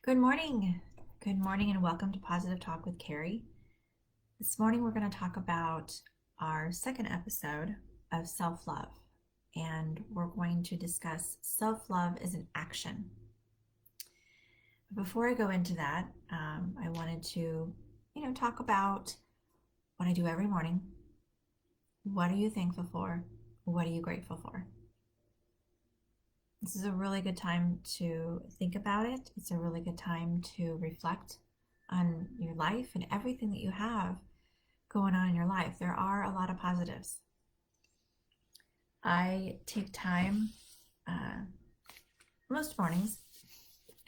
Good morning. Good morning and welcome to Positive Talk with Kari. This morning we're going to talk about our second episode of self-love, and we're going to discuss self-love as an action. Before I go into that, I wanted to, talk about what I do every morning. What are you thankful for? What are you grateful for? This is a really good time to think about it. It's a really good time to reflect on your life and everything that you have going on in your life. There are a lot of positives. I take time most mornings,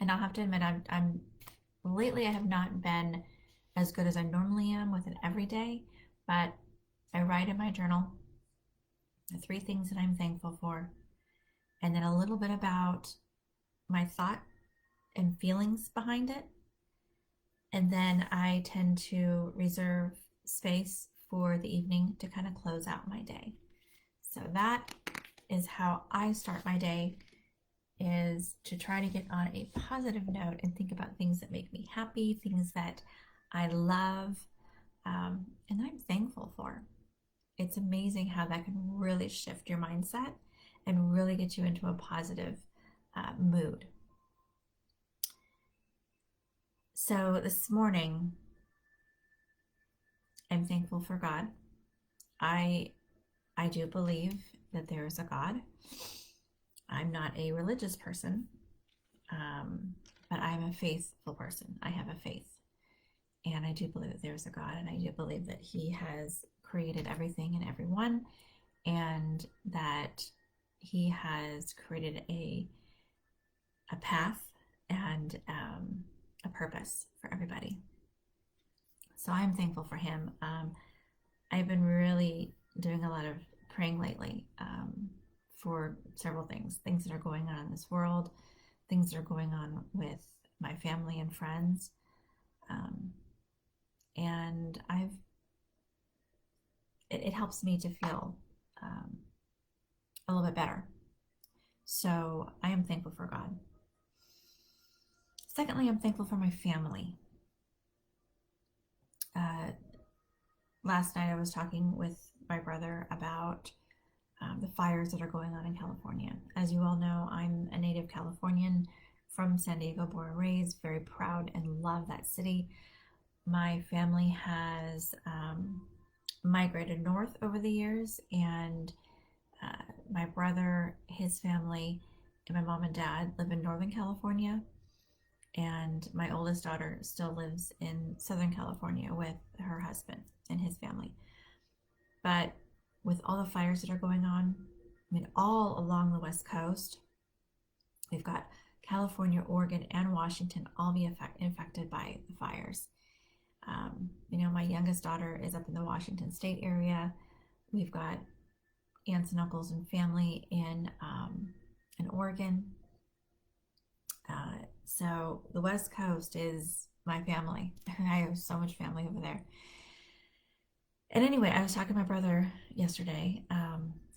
and I'll have to admit, I'm lately I have not been as good as I normally am with it every day, but I write in my journal the 3 things that I'm thankful for, and then a little bit about my thought and feelings behind it. And then I tend to reserve space for the evening to kind of close out my day. So that is how I start my day, is to try to get on a positive note and think about things that make me happy, things that I love, and I'm thankful for. It's amazing how that can really shift your mindset and really get you into a positive mood. So this morning, I'm thankful for God. I do believe that there is a God. I'm not a religious person, but I'm a faithful person. I have a faith. And I do believe that there's a God, and I do believe that He has created everything and everyone, and that He has created a path and a purpose for everybody. So I'm thankful for Him. I've been really doing a lot of praying lately for several things that are going on in this world, things that are going on with my family and friends. And it helps me to feel a little bit better. So I am thankful for God. Secondly, I'm thankful for my family. Last night I was talking with my brother about the fires that are going on in California. As you all know, I'm a native Californian from San Diego, born and raised, very proud and love that city. My family has migrated north over the years, and my brother, his family, and my mom and dad live in Northern California, and my oldest daughter still lives in Southern California with her husband and his family. But with all the fires that are going on, I mean, all along the West Coast, we've got California, Oregon, and Washington all be affected by the fires. My youngest daughter is up in the Washington State area. We've got aunts and uncles and family in Oregon. So the West Coast is my family. I have so much family over there. And anyway, I was talking to my brother yesterday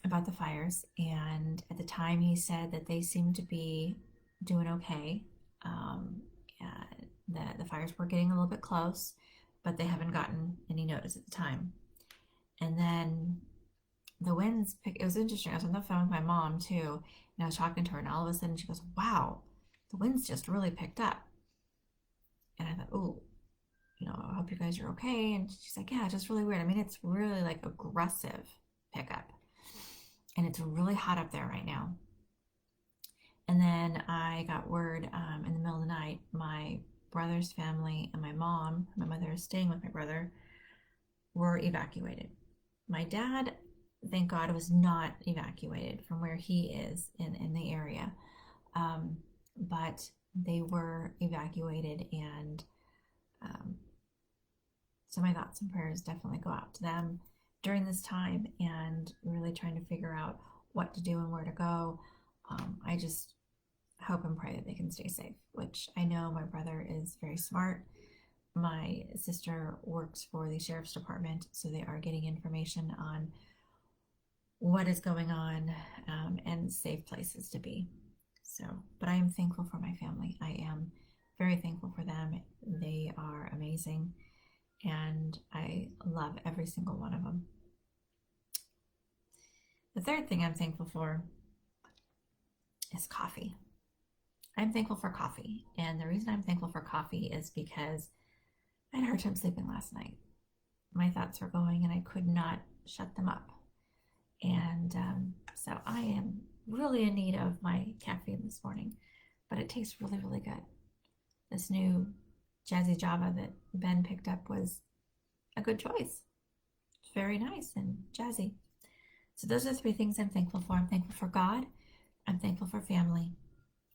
about the fires, and at the time he said that they seemed to be doing okay. The fires were getting a little bit close, but they haven't gotten any notice at the time. And then the winds it was interesting. I was on the phone with my mom too, and I was talking to her, and all of a sudden she goes, "Wow, the winds just really picked up." And I thought, "Oh, I hope you guys are okay." And she's like, "Yeah, it's just really weird. I mean, it's really like aggressive pickup, and it's really hot up there right now." And then I got word in the middle of the night, my brother's family and my mother is staying with my brother, were evacuated. My dad, thank God, was not evacuated from where he is in the area, but they were evacuated, and so my thoughts and prayers definitely go out to them during this time, and really trying to figure out what to do and where to go. I just hope and pray that they can stay safe, which I know my brother is very smart. My sister works for the sheriff's department, so they are getting information on what is going on and safe places to be. So, but I am thankful for my family. I am very thankful for them. They are amazing, and I love every single one of them. The third thing I'm thankful for is coffee. I'm thankful for coffee, and the reason I'm thankful for coffee is because I had a hard time sleeping last night. My thoughts were going, and I could not shut them up. And so I am really in need of my caffeine this morning, but it tastes really, really good. This new Jazzy Java that Ben picked up was a good choice. It's very nice and jazzy. So those are the three things I'm thankful for. I'm thankful for God, I'm thankful for family,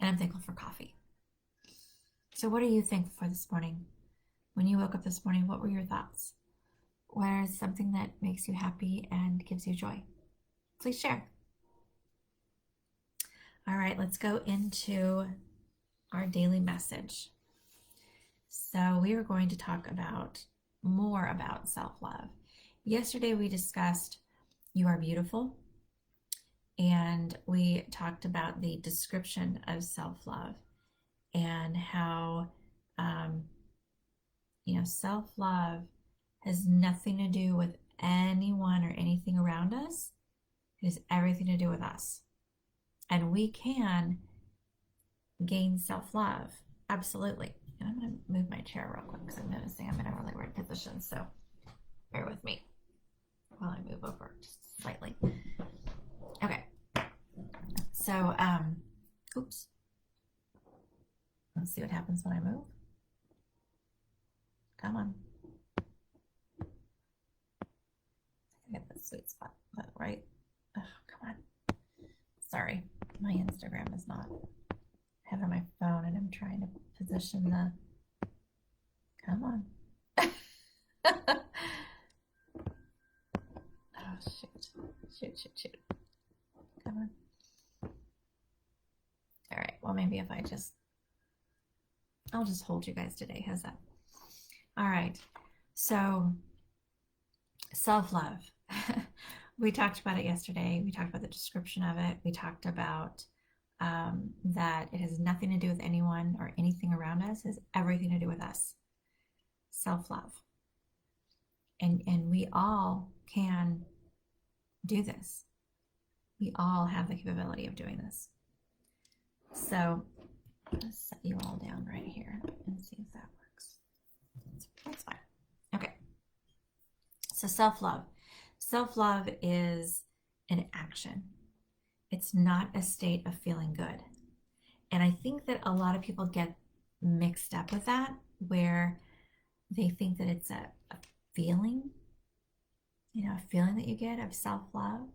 and I'm thankful for coffee. So what are you thankful for this morning? When you woke up this morning, what were your thoughts? What is something that makes you happy and gives you joy? Please share. All right, let's go into our daily message. So we are going to talk more about self-love. Yesterday we discussed you are beautiful, and we talked about the description of self-love and how self-love has nothing to do with anyone or anything around us. It has everything to do with us. And we can gain self-love. Absolutely. And I'm going to move my chair real quick because I'm noticing I'm in a really weird position. So bear with me while I move over just slightly. Okay. So, oops. Let's see what happens when I move. Come on. Get the sweet spot, right? Oh, come on. Sorry, my Instagram is not. I have it on my phone and I'm trying to position the. Come on. Oh, shoot. Come on. All right, well, maybe if I'll just hold you guys today. How's that? All right, so self-love. We talked about it yesterday. We talked about the description of it. We talked about that it has nothing to do with anyone or anything around us. It has everything to do with us. Self-love. And we all can do this. We all have the capability of doing this. So let's set you all down right here and see if that works. That's fine. Okay. So self-love. Self-love is an action. It's not a state of feeling good. And I think that a lot of people get mixed up with that, where they think that it's a feeling, a feeling that you get of self-love,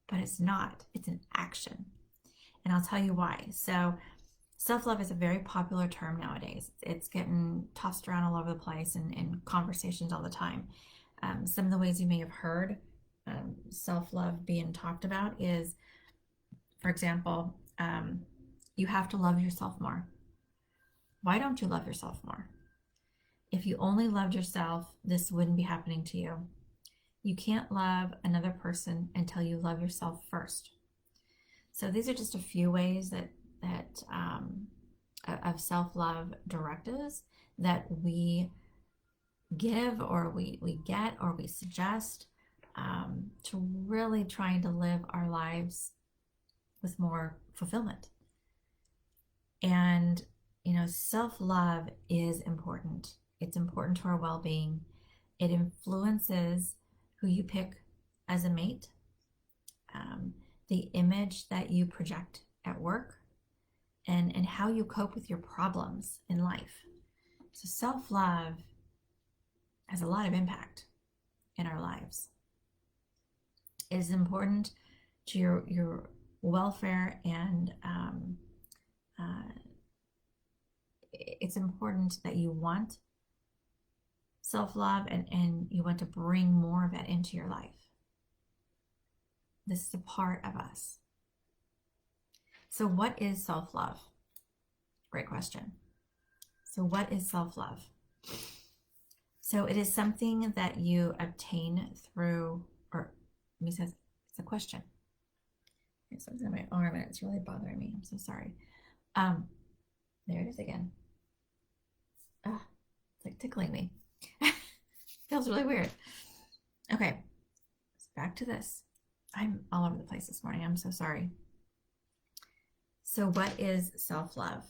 but it's not. It's an action. And I'll tell you why. So self-love is a very popular term nowadays. It's getting tossed around all over the place in conversations all the time. Some of the ways you may have heard self-love being talked about is, for example, you have to love yourself more. Why don't you love yourself more? If you only loved yourself, this wouldn't be happening to you. You can't love another person until you love yourself first. So these are just a few ways that of self-love directives that we give, or we get, or we suggest to really trying to live our lives with more fulfillment. And self-love is important. It's important to our well-being. It influences who you pick as a mate, the image that you project at work, and how you cope with your problems in life. So self-love has a lot of impact in our lives. It is important to your welfare, and it's important that you want self-love and you want to bring more of it into your life. This is a part of us. So what is self-love? Great question. So what is self-love? So it is something that you obtain through, or let me say, it's a question. There's something on my arm and it's really bothering me. I'm so sorry. There it is again. It's like tickling me. Feels really weird. Okay, so back to this. I'm all over the place this morning. I'm so sorry. So what is self-love?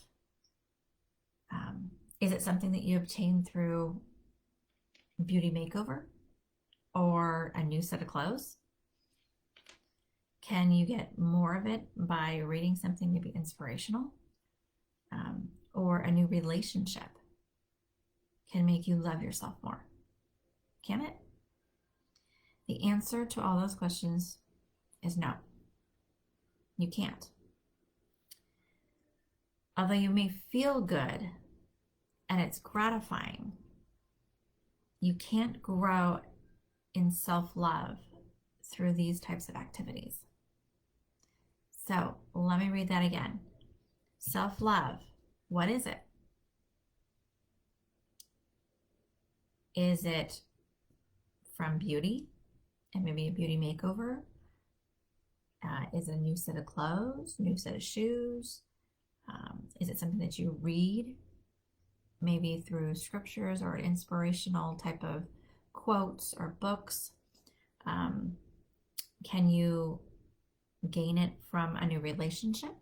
Is it something that you obtain through beauty makeover or a new set of clothes? Can you get more of it by reading something maybe inspirational? Or a new relationship can make you love yourself more? Can it? The answer to all those questions is no. You can't. Although you may feel good and it's gratifying, you can't grow in self-love through these types of activities. So let me read that again. Self-love, what is it? Is it from beauty and maybe a beauty makeover? Is it a new set of clothes, new set of shoes? Is it something that you read, maybe through scriptures or inspirational type of quotes or books? Can you gain it from a new relationship?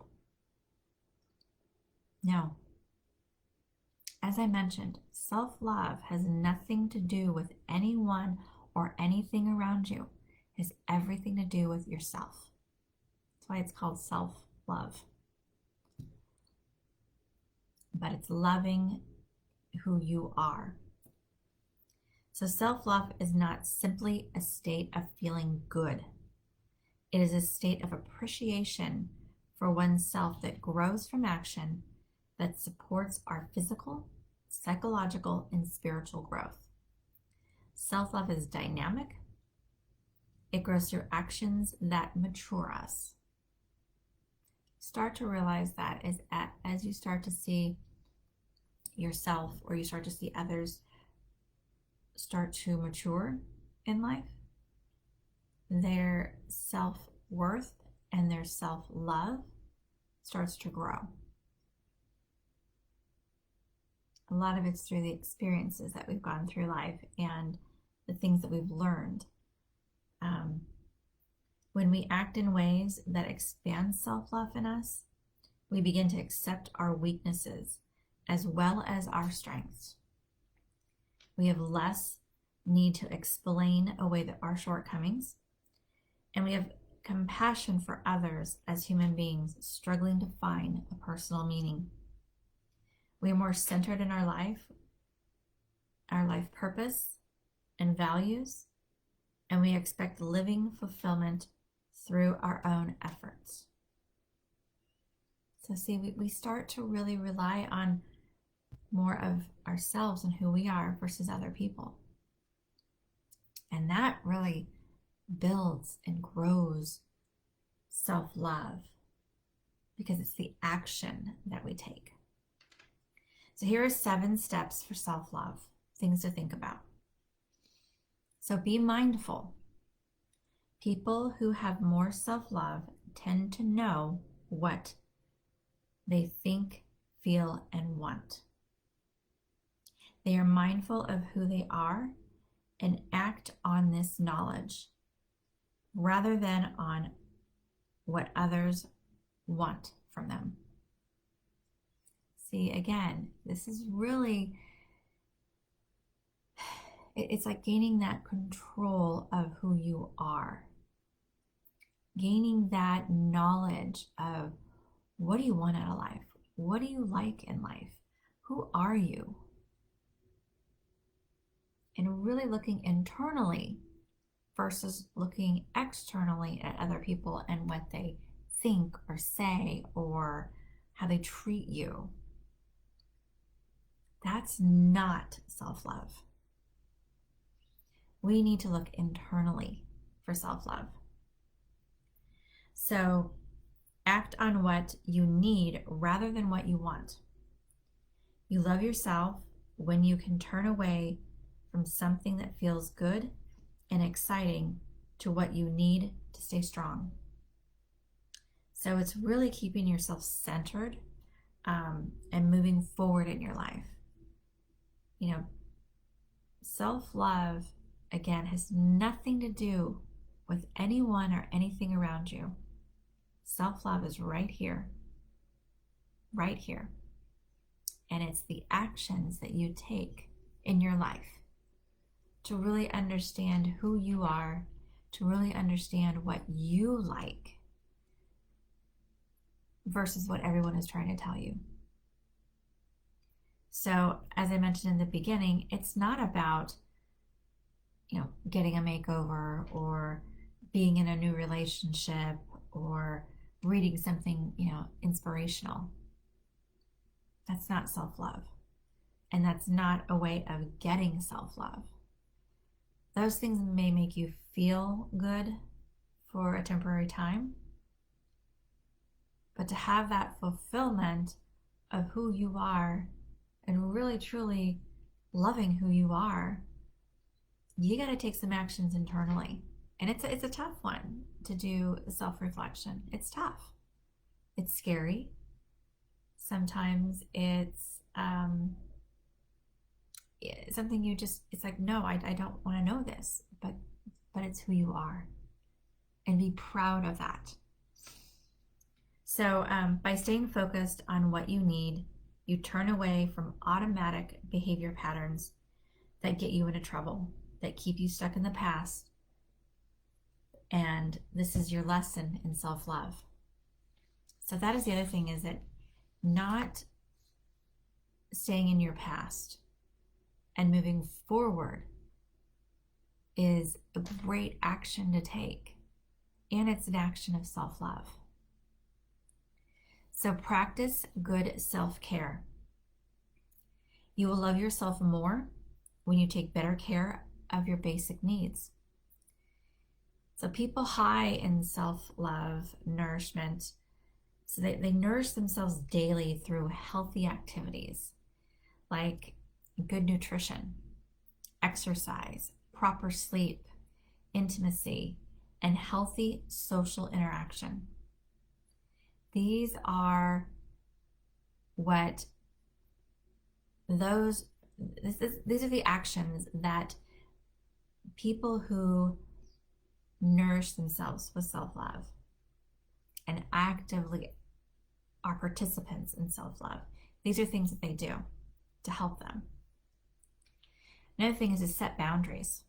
No. As I mentioned, self-love has nothing to do with anyone or anything around you. It has everything to do with yourself. That's why it's called self-love. But it's loving who you are. So self-love is not simply a state of feeling good. It is a state of appreciation for oneself that grows from action that supports our physical, psychological, and spiritual growth. Self-love is dynamic. It grows through actions that mature us. Start to realize that as you start to see yourself or you start to see others start to mature in life, their self-worth and their self-love starts to grow. A lot of it's through the experiences that we've gone through life and the things that we've learned. When we act in ways that expand self-love in us, we begin to accept our weaknesses as well as our strengths. We have less need to explain away our shortcomings, and we have compassion for others as human beings struggling to find a personal meaning. We are more centered in our life purpose and values, and we expect living fulfillment through our own efforts. So see, we start to really rely on more of ourselves and who we are versus other people. And that really builds and grows self-love because it's the action that we take. So here are 7 steps for self-love, things to think about. So be mindful. People who have more self-love tend to know what they think, feel, and want. They are mindful of who they are and act on this knowledge rather than on what others want from them. See, again, this is really, it's like gaining that control of who you are. Gaining that knowledge of what do you want out of life? What do you like in life? Who are you? And really looking internally versus looking externally at other people and what they think or say or how they treat you. That's not self-love. We need to look internally for self-love. So act on what you need rather than what you want. You love yourself when you can turn away from something that feels good and exciting to what you need to stay strong. So it's really keeping yourself centered and moving forward in your life. You know, self-love, again, has nothing to do with anyone or anything around you. Self-love is right here, right here. And it's the actions that you take in your life to really understand who you are, to really understand what you like versus what everyone is trying to tell you. So, as I mentioned in the beginning, it's not about, getting a makeover or being in a new relationship or reading something, inspirational. That's not self-love. And that's not a way of getting self-love. Those things may make you feel good for a temporary time, but to have that fulfillment of who you are and really truly loving who you are, you got to take some actions internally. And it's a tough one to do self-reflection. It's tough. It's scary. Sometimes it's something it's like, no, I don't want to know this, but it's who you are. And be proud of that. So by staying focused on what you need, you turn away from automatic behavior patterns that get you into trouble, that keep you stuck in the past. And this is your lesson in self-love. So that is the other thing, is that not staying in your past and moving forward is a great action to take. And it's an action of self-love. So practice good self-care. You will love yourself more when you take better care of your basic needs. So people high in self-love, nourishment, so they nourish themselves daily through healthy activities like good nutrition, exercise, proper sleep, intimacy, and healthy social interaction. These are these are the actions that people who nourish themselves with self-love and actively are participants in self-love. These are things that they do to help them. Another thing is to set boundaries.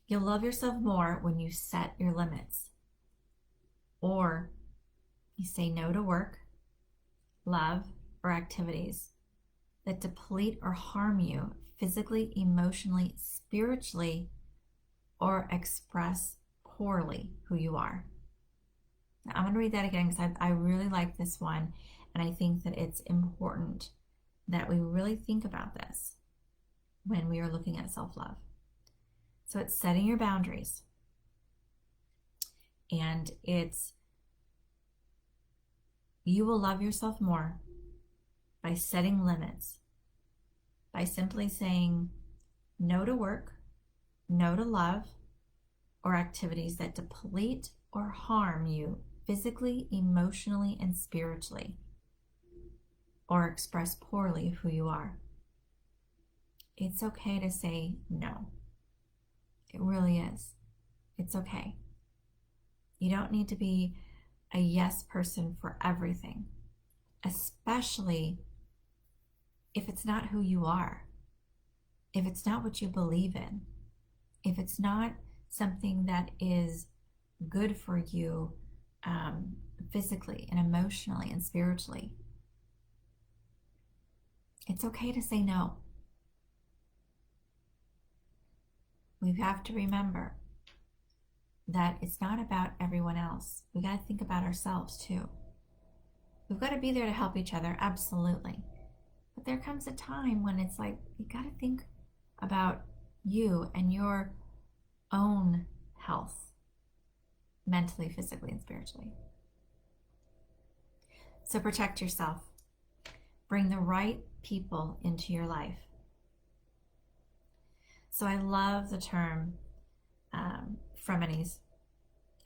You'll love yourself more when you set your limits, or you say no to work, love, or activities that deplete or harm you physically, emotionally, spiritually, or express poorly who you are. Now, I'm going to read that again because I really like this one, and I think that it's important that we really think about this when we are looking at self-love. So it's setting your boundaries, and you will love yourself more by setting limits, by simply saying no to work, no to love, or activities that deplete or harm you physically, emotionally, and spiritually, or express poorly who you are. It's okay to say no. It really is. It's okay. You don't need to be a yes person for everything, especially if it's not who you are, if it's not what you believe in, if it's not something that is good for you physically and emotionally and spiritually. It's okay to say no. We have to remember that it's not about everyone else. We got to think about ourselves too. We've got to be there to help each other, absolutely. But there comes a time when it's like, you got to think about you and your own health, mentally, physically, and spiritually. So protect yourself. Bring the right people into your life. So I love the term frenemies.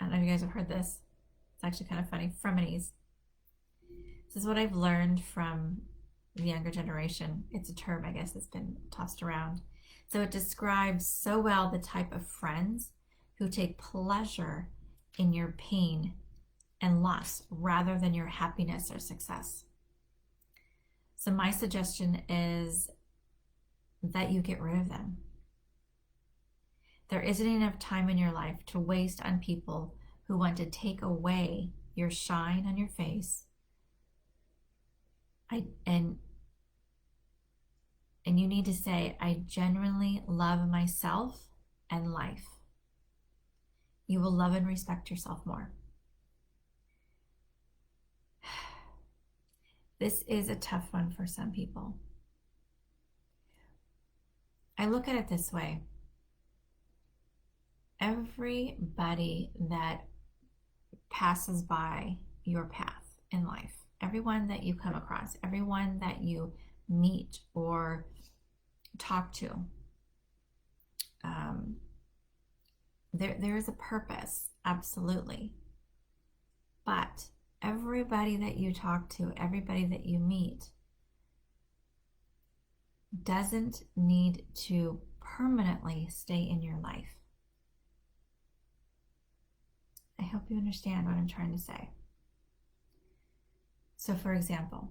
I don't know if you guys have heard this. It's actually kind of funny. Frenemies. This is what I've learned from the younger generation. It's a term, I guess, that's been tossed around. So it describes so well the type of friends who take pleasure in your pain and loss rather than your happiness or success. So my suggestion is that you get rid of them. There isn't enough time in your life to waste on people who want to take away your shine on your face. And you need to say, I genuinely love myself and life. You will love and respect yourself more. This is a tough one for some people. I look at it this way. Everybody that passes by your path in life, everyone that you come across, everyone that you meet or talk to, there is a purpose, absolutely. But everybody that you talk to, everybody that you meet, doesn't need to permanently stay in your life. I hope you understand what I'm trying to say. So for example,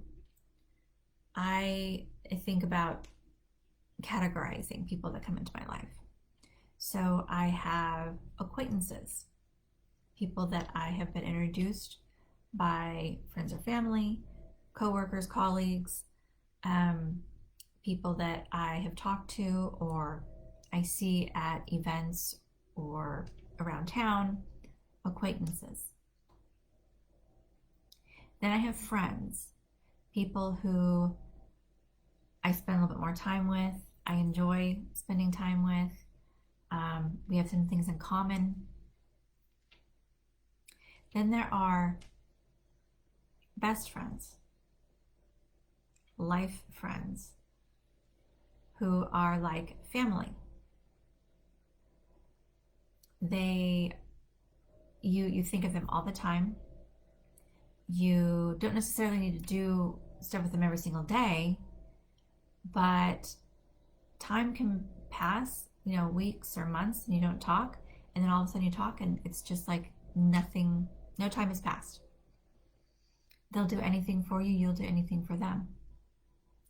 I think about categorizing people that come into my life. So I have acquaintances, people that I have been introduced by friends or family, coworkers, colleagues, people that I have talked to or I see at events or around town, acquaintances. Then I have friends, people who I spend a little bit more time with, I enjoy spending time with. We have some things in common. Then there are best friends, life friends, who are like family. You think of them all the time. You don't necessarily need to do stuff with them every single day, but time can pass, weeks or months, and you don't talk, and then all of a sudden you talk and it's just like nothing, no time has passed. They'll do anything for you, you'll do anything for them.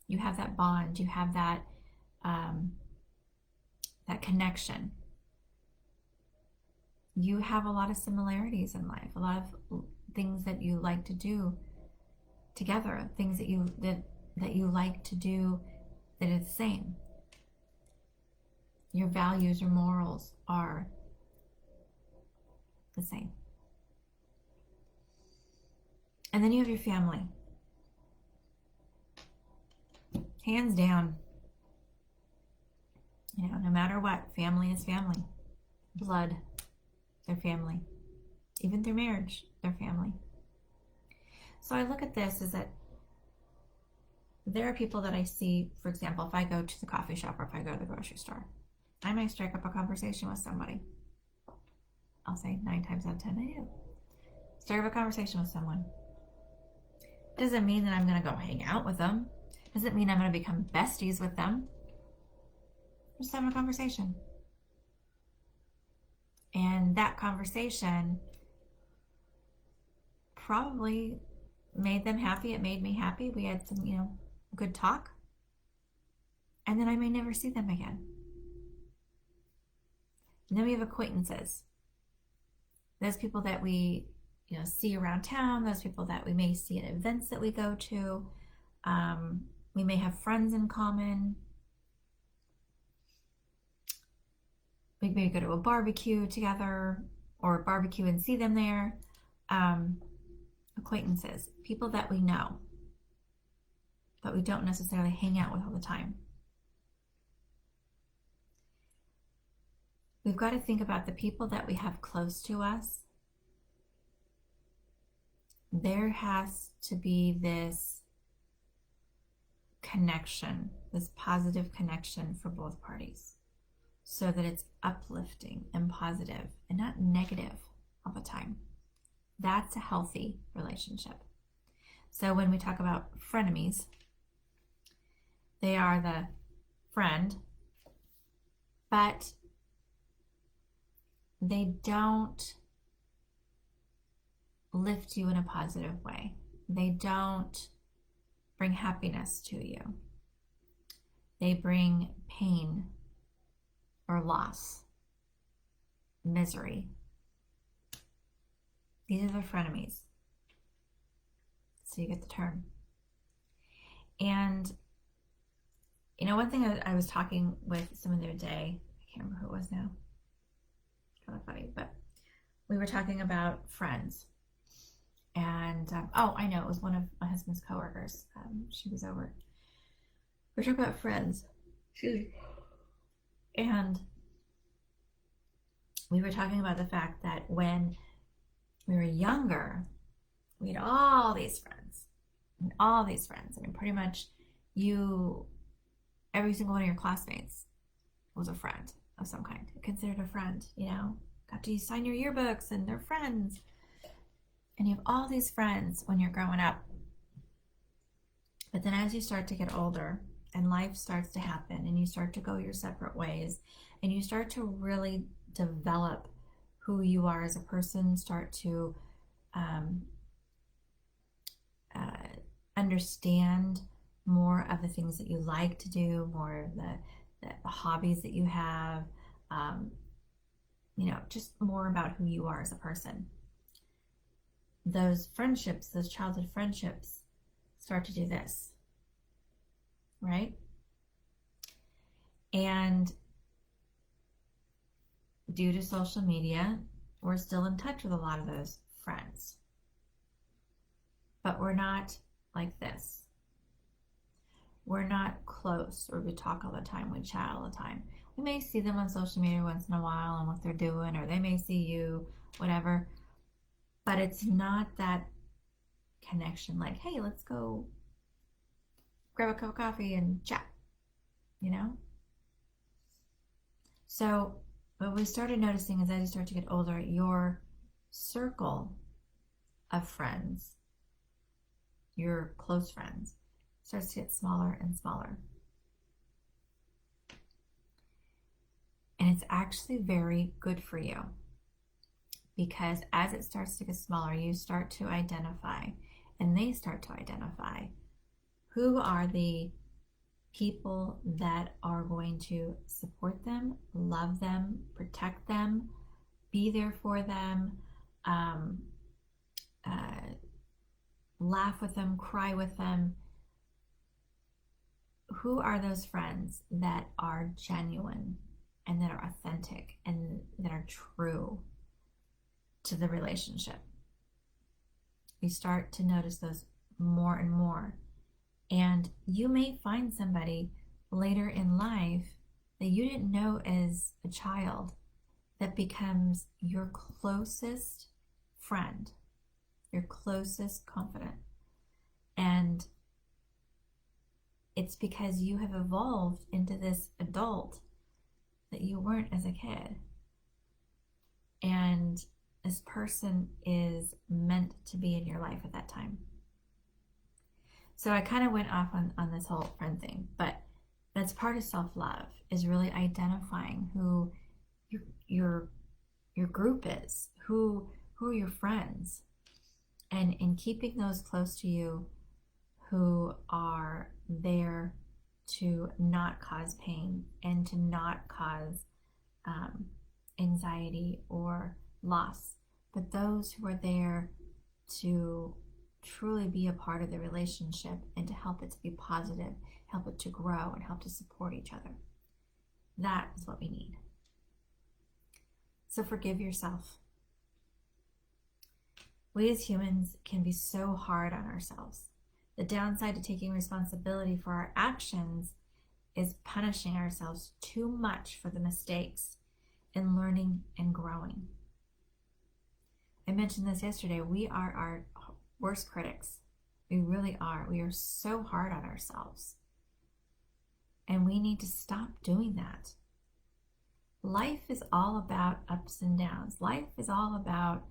You have that bond, you have that connection. You have a lot of similarities in life, a lot of things that you like to do together, things that you like to do that are the same. Your values, your morals are the same. And then you have your family. Hands down. No matter what, family is family. Blood, they're family. Even through marriage, they're family. So I look at this as that there are people that I see, for example, if I go to the coffee shop or if I go to the grocery store, I might strike up a conversation with somebody. I'll say 9 times out of 10 I do. Strike up a conversation with someone. Doesn't mean that I'm going to go hang out with them. Doesn't mean I'm going to become besties with them. Just having a conversation. And that conversation probably made them happy. It made me happy. We had some, good talk. And then I may never see them again. And then we have acquaintances. Those people that we, see around town, those people that we may see at events that we go to. We may have friends in common. We may go to a barbecue together or a barbecue and see them there. Acquaintances, people that we know, but we don't necessarily hang out with all the time. We've got to think about the people that we have close to us. There has to be this connection, this positive connection for both parties, so that it's uplifting and positive and not negative all the time. That's a healthy relationship. So when we talk about frenemies, They are the friend, but they don't lift you in a positive way. They don't bring happiness to you. They bring pain or loss, misery. These are the frenemies. So you get the term. And, you know, one thing I was talking with someone the other day, I can't remember who it was now, kind of funny, but we were talking about friends. And, oh, I know, it was one of my husband's coworkers. She was over. We were talking about friends. And we were talking about the fact that when we were younger, we had all these friends. And all these friends. I mean, pretty much every single one of your classmates was a friend of some kind. Considered a friend, you know? Got to sign your yearbooks and they're friends. And you have all these friends when you're growing up. But then as you start to get older and life starts to happen and you start to go your separate ways and you start to really develop who you are as a person, start to understand more of the things that you like to do, more of the hobbies that you have, you know, just more about who you are as a person. Those friendships, those childhood friendships start to do this, right? And due to social media, we're still in touch with a lot of those friends. But we're not like this. We're not close, or we talk all the time, we chat all the time. We may see them on social media once in a while and what they're doing, or they may see you, whatever. But it's not that connection like, hey, let's go grab a cup of coffee and chat, you know? So what we started noticing is as you start to get older, your circle of friends, your close friends, starts to get smaller and smaller. And it's actually very good for you. Because as it starts to get smaller, you start to identify, and they start to identify, who are the people that are going to support them, love them, protect them, be there for them, laugh with them, cry with them. Who are those friends that are genuine and that are authentic and that are true to the relationship? You start to notice those more and more. And you may find somebody later in life that you didn't know as a child that becomes your closest friend, your closest confidant. And it's because you have evolved into this adult that you weren't as a kid. And this person is meant to be in your life at that time. So I kind of went off on this whole friend thing, but that's part of self-love, is really identifying who your group is, who are your friends, and in keeping those close to you who are there to not cause pain and to not cause anxiety or loss, but those who are there to truly be a part of the relationship and to help it to be positive, help it to grow, and help to support each other. That is what we need. So forgive yourself. We as humans can be so hard on ourselves. The downside to taking responsibility for our actions is punishing ourselves too much for the mistakes in learning and growing. I mentioned this yesterday. We are our worst critics. We really are. We are so hard on ourselves. And we need to stop doing that. Life is all about ups and downs. Life is all about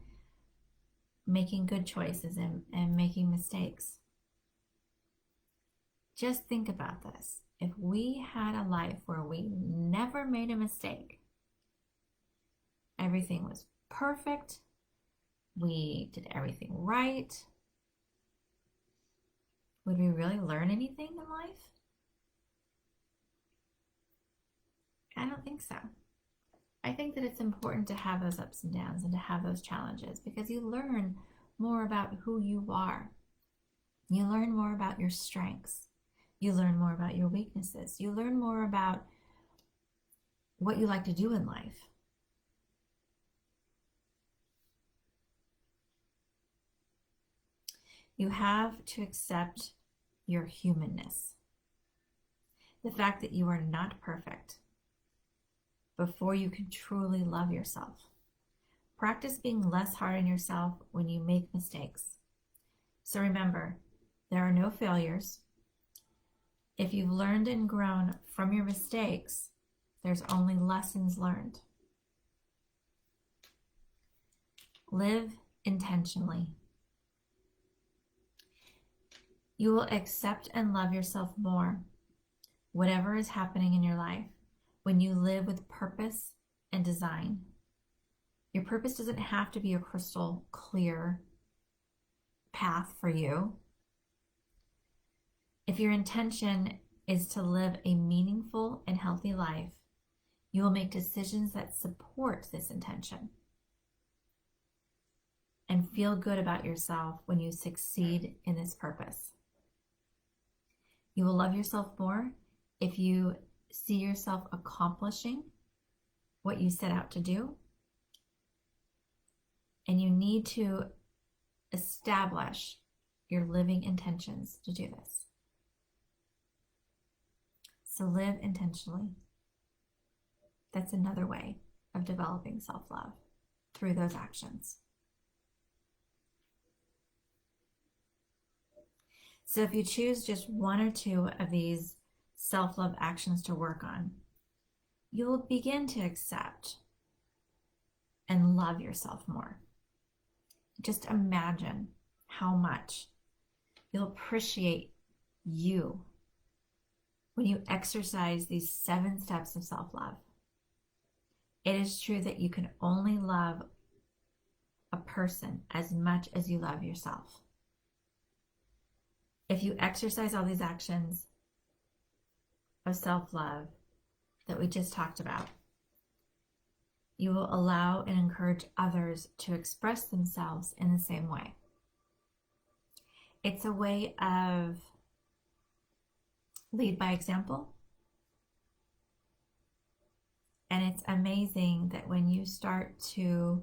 making good choices and making mistakes. Just think about this. if we had a life where we never made a mistake, everything was perfect, we did everything right, would we really learn anything in life? I don't think so. I think that it's important to have those ups and downs and to have those challenges, because you learn more about who you are. You learn more about your strengths. You learn more about your weaknesses. You learn more about what you like to do in life. You have to accept your humanness. The fact that you are not perfect before you can truly love yourself. Practice being less hard on yourself when you make mistakes. So remember, there are no failures. If you've learned and grown from your mistakes, there's only lessons learned. Live intentionally. You will accept and love yourself more, whatever is happening in your life, when you live with purpose and design. Your purpose doesn't have to be a crystal clear path for you. If your intention is to live a meaningful and healthy life, you will make decisions that support this intention and feel good about yourself when you succeed in this purpose. You will love yourself more if you see yourself accomplishing what you set out to do. And you need to establish your living intentions to do this. So live intentionally. That's another way of developing self-love, through those actions. So if you choose just one or two of these self-love actions to work on, you will begin to accept and love yourself more. Just imagine how much you'll appreciate you when you exercise these 7 steps of self-love. It is true that you can only love a person as much as you love yourself. If you exercise all these actions of self-love that we just talked about, you will allow and encourage others to express themselves in the same way. It's a way of lead by example. And it's amazing that when you start to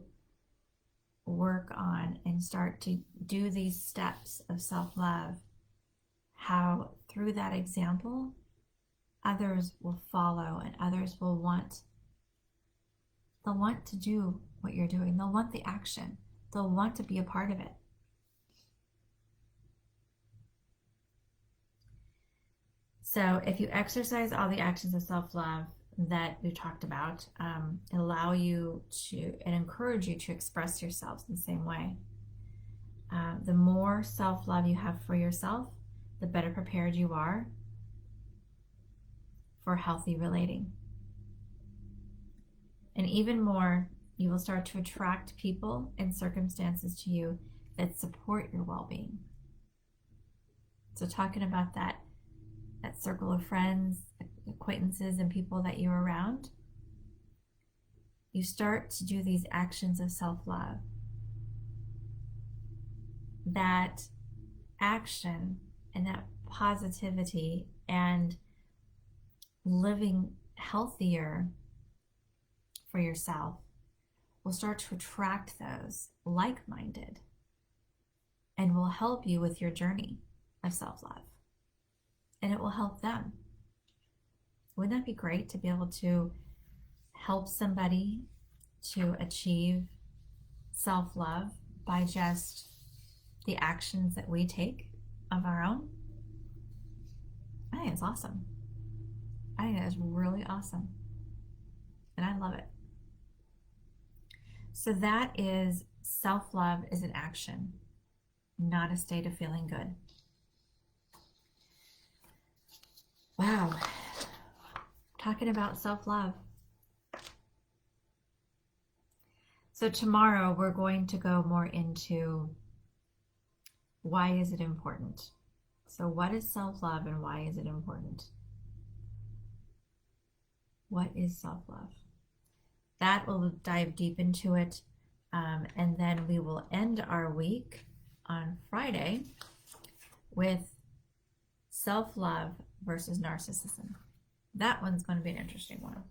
work on and start to do these steps of self-love, how through that example, others will follow and others will want. They'll want to do what you're doing. They'll want the action. They'll want to be a part of it. So if you exercise all the actions of self-love that we talked about, allow you to and encourage you to express yourselves in the same way. The more self-love you have for yourself, the better prepared you are for healthy relating. And even more, you will start to attract people and circumstances to you that support your well-being. So talking about that circle of friends, acquaintances, and people that you're around, you start to do these actions of self-love. That action and that positivity and living healthier for yourself will start to attract those like-minded and will help you with your journey of self-love. And it will help them. Wouldn't that be great to be able to help somebody to achieve self-love by just the actions that we take of our own? I think it's awesome. I think that is really awesome. And I love it. So that is self-love is an action, not a state of feeling good. Wow. Talking about self-love. So tomorrow we're going to go more into why is it important? So what is self-love and why is it important? What is self-love? That will dive deep into it. And then we will end our week on Friday with self-love versus narcissism. That one's going to be an interesting one.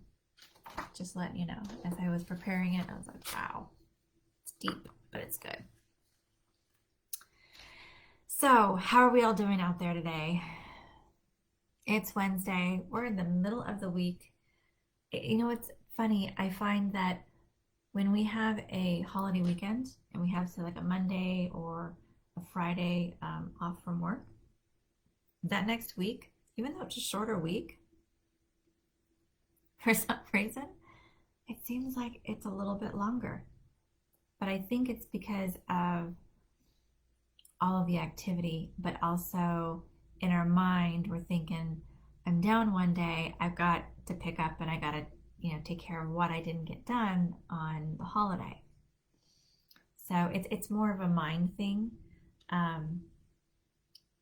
Just letting you know. As I was preparing it, I was like, wow, it's deep, but it's good. So, how are we all doing out there today? It's Wednesday. We're in the middle of the week. You know, it's funny. I find that when we have a holiday weekend and we have, say, like a Monday or a Friday off from work, that next week, even though it's a shorter week, for some reason, it seems like it's a little bit longer. But I think it's because of all of the activity, but also in our mind, we're thinking, I'm down one day, I've got to pick up and I got to, take care of what I didn't get done on the holiday. So it's more of a mind thing.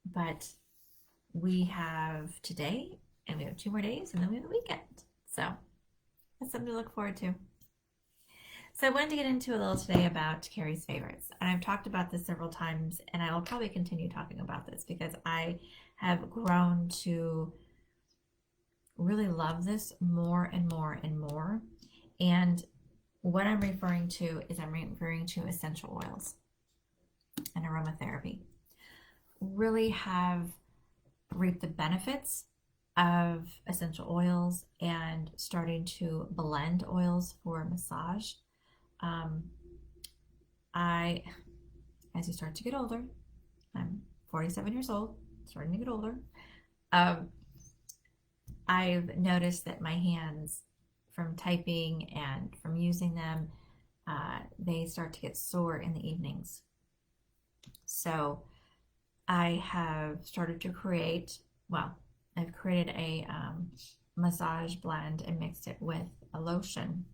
But we have today and we have 2 more days and then we have the weekend. So that's something to look forward to. So I wanted to get into a little today about Kari's favorites. And I've talked about this several times and I will probably continue talking about this because I have grown to really love this more and more and more. And what I'm referring to is I'm referring to essential oils and aromatherapy. Really have reaped the benefits of essential oils and starting to blend oils for massage. As you start to get older, I'm 47 years old, starting to get older. I've noticed that my hands, from typing and from using them, they start to get sore in the evenings. So I have started to create, I've created a massage blend and mixed it with a lotion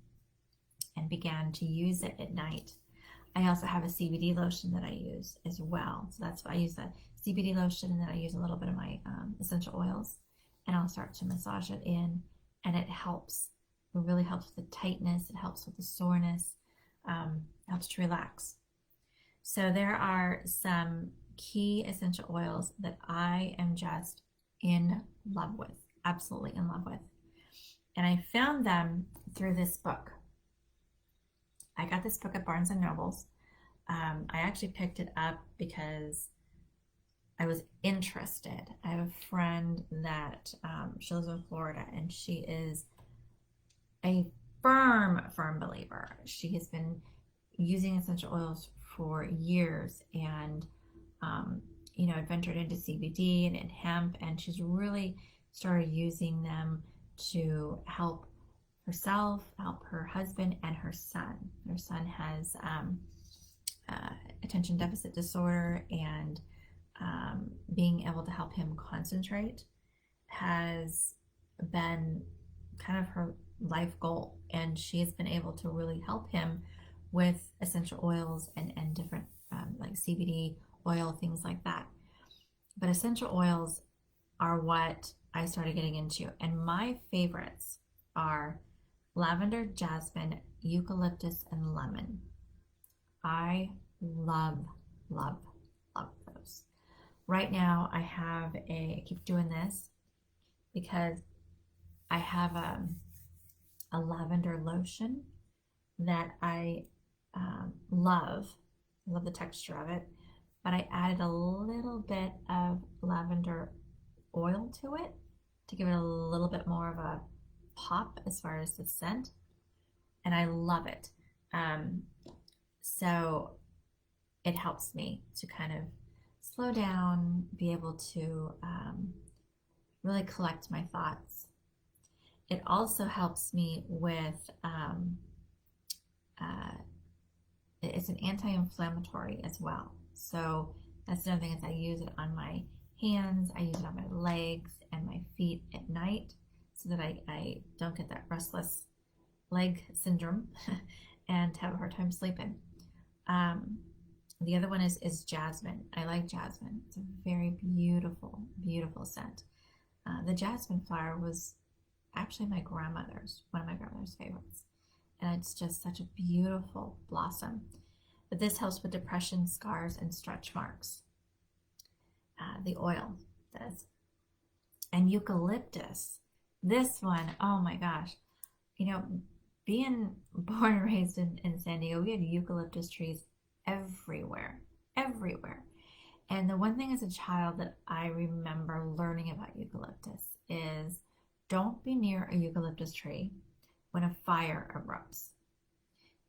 and began to use it at night. I also have a CBD lotion that I use as well. So that's why I use the CBD lotion, and then I use a little bit of my essential oils, and I'll start to massage it in, and it helps. It really helps with the tightness. It helps with the soreness. Helps to relax. So there are some key essential oils that I am just in love with, absolutely in love with. And I found them through this book. I got this book at Barnes and Nobles. I actually picked it up because I was interested. I have a friend that she lives in Florida, and she is a firm believer. She has been using essential oils for years, and had ventured into CBD and hemp, and she's really started using them to help herself, help her husband, and her son. Her son has attention deficit disorder, and being able to help him concentrate has been kind of her life goal, and she has been able to really help him with essential oils and different like CBD oil, things like that. But essential oils are what I started getting into, and my favorites are lavender, jasmine, eucalyptus, and lemon. I love, love, love those. Right now I keep doing this because I have a lavender lotion that I love. I love the texture of it, but I added a little bit of lavender oil to it to give it a little bit more of a pop as far as the scent, and I love it. So it helps me to kind of slow down, be able to really collect my thoughts. It also helps me with it's an anti-inflammatory as well. So that's another thing, is I use it on my hands. I use it on my legs and my feet at night so that I don't get that restless leg syndrome and have a hard time sleeping. The other one is jasmine. I like jasmine. It's a very beautiful, beautiful scent. The jasmine flower was actually one of my grandmother's favorites. And it's just such a beautiful blossom. But this helps with depression, scars, and stretch marks. The oil does. And eucalyptus. This one, oh my gosh. You know, being born and raised in San Diego, we had eucalyptus trees everywhere. And the one thing as a child that I remember learning about eucalyptus is don't be near a eucalyptus tree when a fire erupts.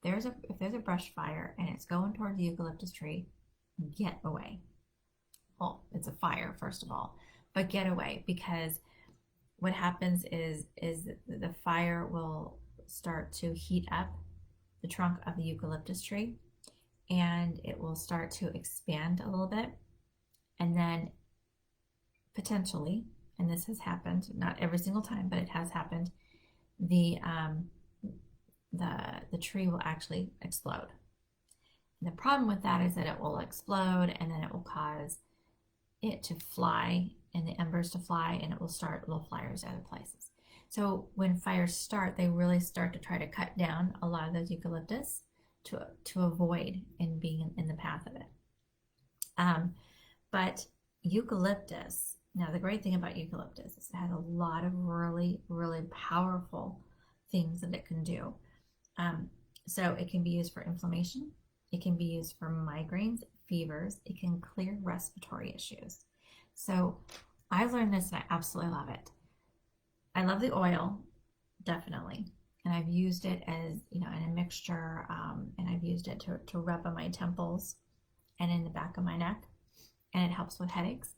If there's a brush fire and it's going toward the eucalyptus tree, get away. Well, it's a fire, first of all, but get away, because what happens is the fire will start to heat up the trunk of the eucalyptus tree, and it will start to expand a little bit, and then potentially, and this has happened, not every single time, but it has happened, the tree will actually explode. And the problem with that is that it will explode, and then it will cause it to fly and the embers to fly, and it will start little fires other places. So when fires start, they really start to try to cut down a lot of those eucalyptus to avoid in being in the path of it. But eucalyptus, now the great thing about eucalyptus is it has a lot of really, really powerful things that it can do. So it can be used for inflammation. It can be used for migraines, fevers. It can clear respiratory issues. So I learned this and I absolutely love it. I love the oil, definitely. And I've used it as, in a mixture, and I've used it to rub on my temples and in the back of my neck, and it helps with headaches.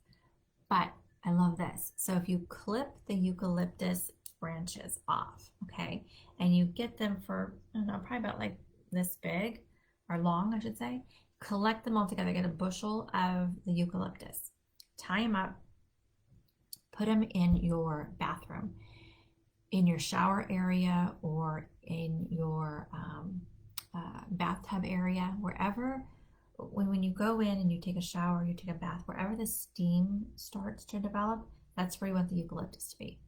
But I love this. So if you clip the eucalyptus branches off, okay, and you get them for, I don't know, probably about like this big, or long, I should say, collect them all together, get a bushel of the eucalyptus, tie them up, put them in your bathroom, in your shower area, or in your bathtub area, wherever, when you go in and you take a shower, you take a bath, wherever the steam starts to develop, that's where you want the eucalyptus to be.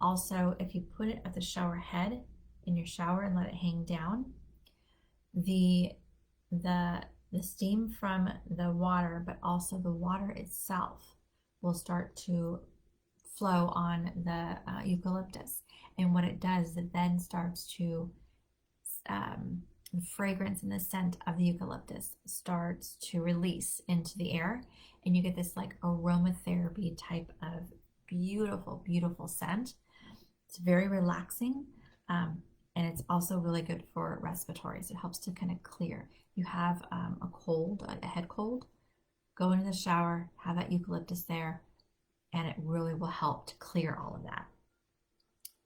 Also, if you put it at the shower head in your shower and let it hang down, the steam from the water, but also the water itself, will start to flow on the eucalyptus. And what it does is it then starts to, the fragrance and the scent of the eucalyptus starts to release into the air, and you get this like aromatherapy type of beautiful, beautiful scent. It's very relaxing, and it's also really good for respiratory. So it helps to kind of clear. You have a cold, a head cold, go into the shower, have that eucalyptus there, and it really will help to clear all of that.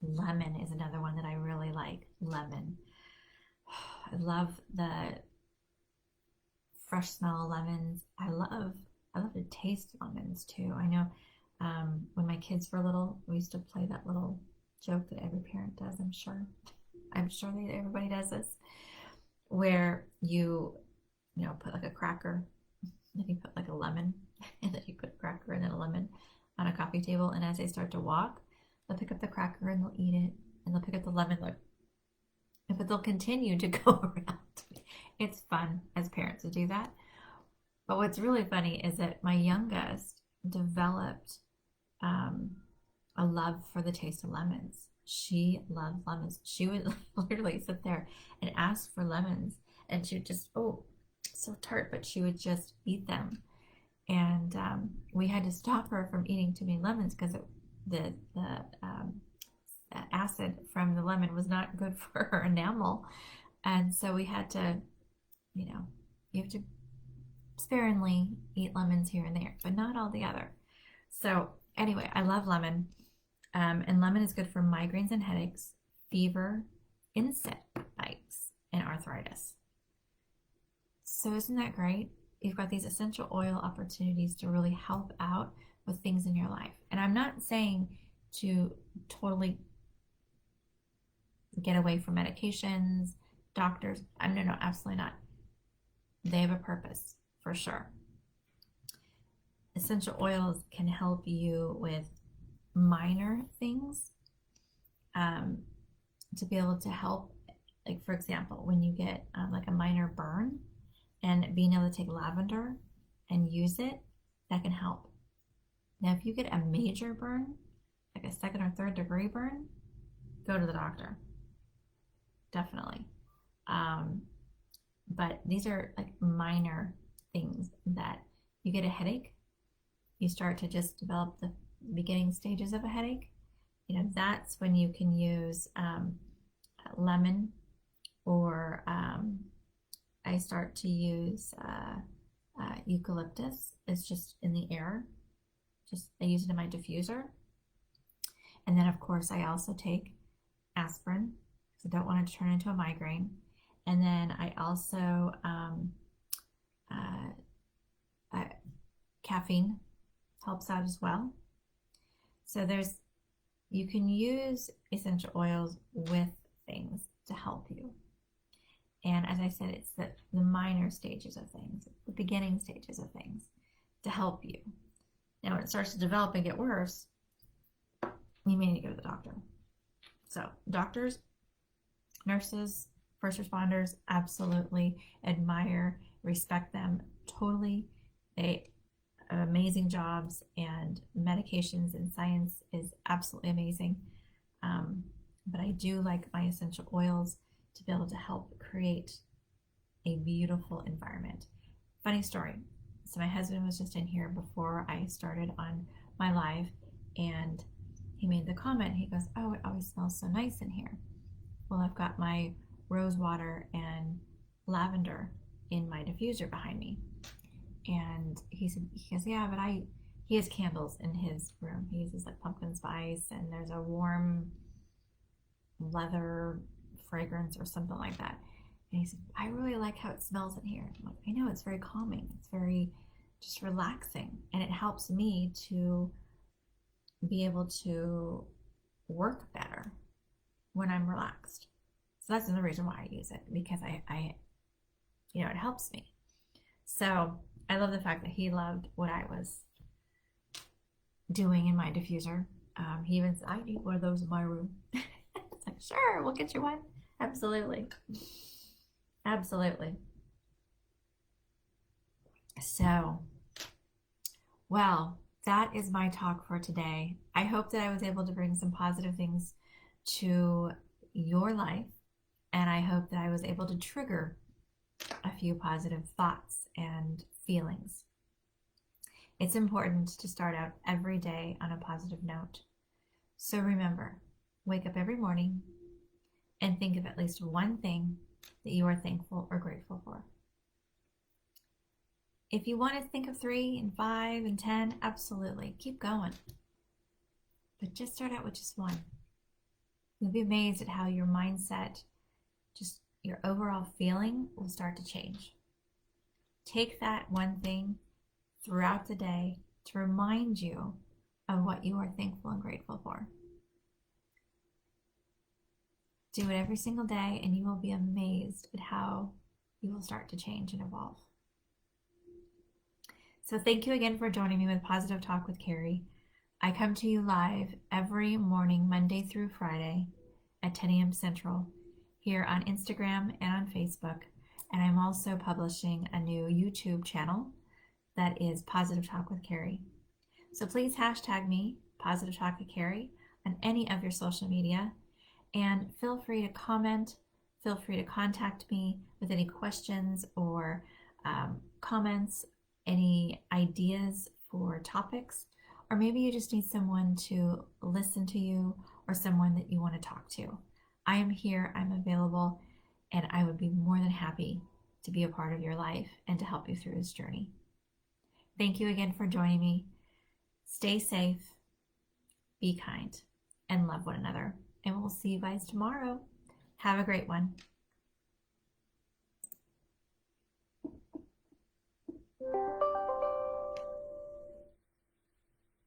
Lemon is another one that I really like. Lemon. I love the fresh smell of lemons. I love to taste lemons too. I know when my kids were little, we used to play that little joke that every parent does, I'm sure that everybody does this, where you put like a cracker, then you put like a lemon, and then you put a cracker and then a lemon on a coffee table, and as they start to walk, they'll pick up the cracker and they'll eat it, and they'll pick up the lemon, but they'll continue to go around. It's fun as parents to do that. But what's really funny is that my youngest developed a love for the taste of lemons. She loved lemons. She would literally sit there and ask for lemons, and she would just, oh, so tart, but she would just eat them. And we had to stop her from eating too many lemons because the acid from the lemon was not good for her enamel. And so we had to, you have to sparingly eat lemons here and there, but not all together. So anyway, I love lemon. And lemon is good for migraines and headaches, fever, insect bites, and arthritis. So isn't that great? you've got these essential oil opportunities to really help out with things in your life. And I'm not saying to totally get away from medications, doctors. No, absolutely not. They have a purpose for sure. Essential oils can help you with minor things, to be able to help, like for example, when you get like a minor burn, and being able to take lavender and use it, that can help. Now, if you get a major burn, like a 2nd or 3rd degree burn, go to the doctor. Definitely. But these are like minor things that you get a headache, you start to just develop the beginning stages of a headache. That's when you can use lemon, or I start to use eucalyptus. It's just in the air. I use it in my diffuser. And then, of course, I also take aspirin because I don't want it to turn into a migraine. And then I also, caffeine helps out as well. So you can use essential oils with things to help you. And as I said, it's the minor stages of things, the beginning stages of things to help you. Now, when it starts to develop and get worse, you may need to go to the doctor. So doctors, nurses, first responders, absolutely admire, respect them totally. They have amazing jobs, and medications and science is absolutely amazing. But I do like my essential oils to be able to help create a beautiful environment. Funny story. So my husband was just in here before I started on my live, and he made the comment. He goes, "Oh, it always smells so nice in here." Well, I've got my rose water and lavender in my diffuser behind me. And he goes, "Yeah, but he has candles in his room. He uses like pumpkin spice, and there's a warm leather fragrance or something like that." And he said, "I really like how it smells in here." I'm like, "I know, it's very calming. It's very just relaxing. And it helps me to be able to work better when I'm relaxed." So that's another reason why I use it, because I it helps me. So I love the fact that he loved what I was doing in my diffuser. He even said, "I need one of those in my room." It's like, "Sure, we'll get you one." Absolutely. Absolutely. So, well, that is my talk for today. I hope that I was able to bring some positive things to your life, and I hope that I was able to trigger a few positive thoughts and feelings. It's important to start out every day on a positive note. So remember, wake up every morning and think of at least one thing that you are thankful or grateful for. If you want to think of 3 and 5 and 10, absolutely, keep going. But just start out with just one. You'll be amazed at how your mindset, just your overall feeling, will start to change. Take that one thing throughout the day to remind you of what you are thankful and grateful for. Do it every single day, and you will be amazed at how you will start to change and evolve. So thank you again for joining me with Positive Talk with Kari. I come to you live every morning, Monday through Friday at 10 a.m. Central, here on Instagram and on Facebook. And I'm also publishing a new YouTube channel that is Positive Talk with Kari. So please hashtag me, Positive Talk with Kari, on any of your social media. And feel free to comment, feel free to contact me with any questions or comments, any ideas for topics, or maybe you just need someone to listen to you or someone that you want to talk to. I am here, I'm available, and I would be more than happy to be a part of your life and to help you through this journey. Thank you again for joining me. Stay safe, be kind, and love one another. And we'll see you guys tomorrow. Have a great one.